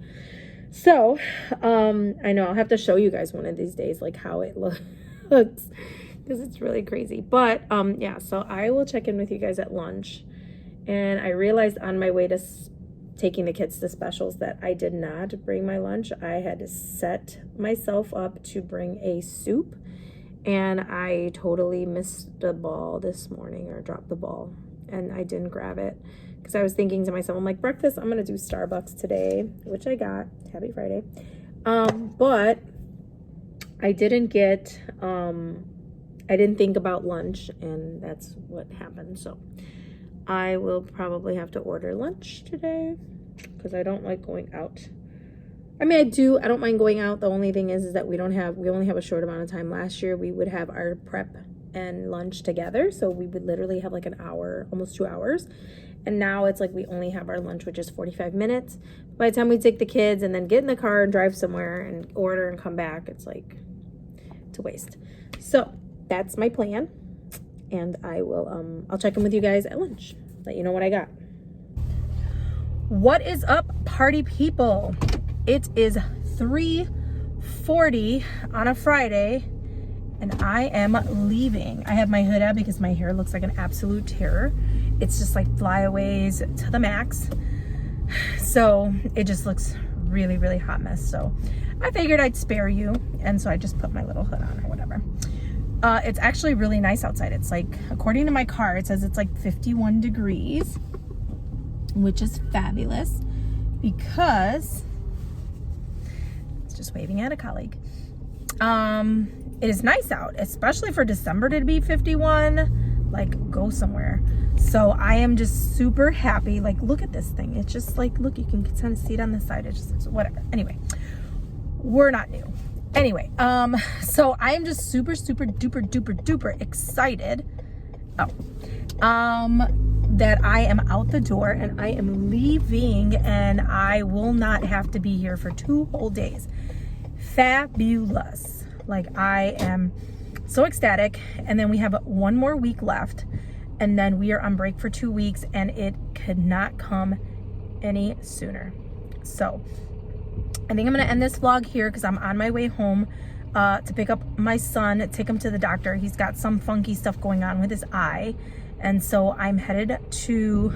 So I know I'll have to show you guys one of these days like how it looks, because it's really crazy. But yeah, so I will check in with you guys at lunch. And I realized on my way to taking the kids to specials that I did not bring my lunch. I had to set myself up to bring a soup, and I totally missed the ball this morning, or dropped the ball, and I didn't grab it. Because I was thinking to myself, I'm like, breakfast, I'm going to do Starbucks today, which I got. Happy Friday. But I didn't get, I didn't think about lunch, and that's what happened. So I will probably have to order lunch today, because I don't like going out. I mean, I don't mind going out. The only thing is that we only have a short amount of time. Last year, we would have our prep and lunch together. So we would literally have like an hour, almost 2 hours. And now it's like we only have our lunch, which is 45 minutes. By the time we take the kids and then get in the car and drive somewhere and order and come back, it's like, it's a waste. So that's my plan. And I will, I'll check in with you guys at lunch, let you know what I got. What is up, party people? It is 3:40 on a Friday, and I am leaving. I have my hood up because my hair looks like an absolute terror. It's just like flyaways to the max. So it just looks really, really hot mess. So I figured I'd spare you. And so I just put my little hood on or whatever. It's actually really nice outside. It's like, according to my car, it says it's like 51 degrees, which is fabulous because it's just waving at a colleague. It is nice out, especially for December to be 51. Like, go somewhere. So I am just super happy. Like, look at this thing. It's just like, look, you can kind of see it on the side. It's just whatever. Anyway, we're not new. Anyway, so I am just super duper excited. That I am out the door and I am leaving, and I will not have to be here for 2 whole days. Fabulous. Like, I am so ecstatic. And then we have 1 more week left, and then we are on break for 2 weeks, and it could not come any sooner. So I think I'm gonna end this vlog here because I'm on my way home to pick up my son, take him to the doctor. He's got some funky stuff going on with his eye, and so I'm headed to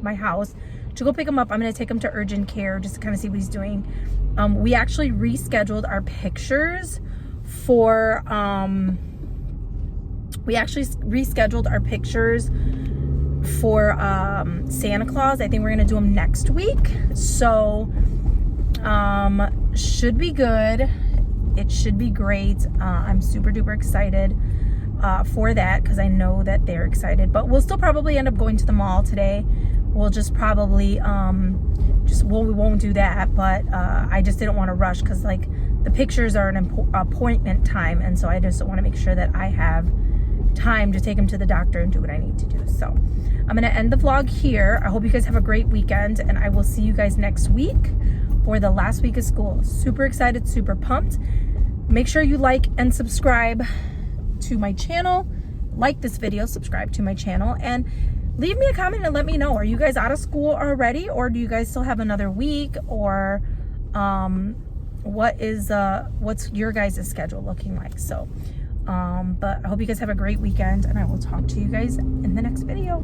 my house to go pick him up. I'm gonna take him to urgent care just to kind of see what he's doing. We actually rescheduled our pictures for Santa Claus. I think we're gonna do them next week, so should be good. It should be great. I'm super duper excited for that because I know that they're excited, but we'll still probably end up going to the mall today. We'll just probably we won't do that, but I just didn't want to rush because like the pictures are an appointment time, and so I just want to make sure that I have time to take him to the doctor and do what I need to do. So I'm gonna end the vlog here. I hope you guys have a great weekend, and I will see you guys next week for the last week of school. Super excited, super pumped. Make sure you like and subscribe to my channel. Like this video, subscribe to my channel, and leave me a comment and let me know, are you guys out of school already, or do you guys still have another week, or what's your guys' schedule looking like? So but I hope you guys have a great weekend, and I will talk to you guys in the next video.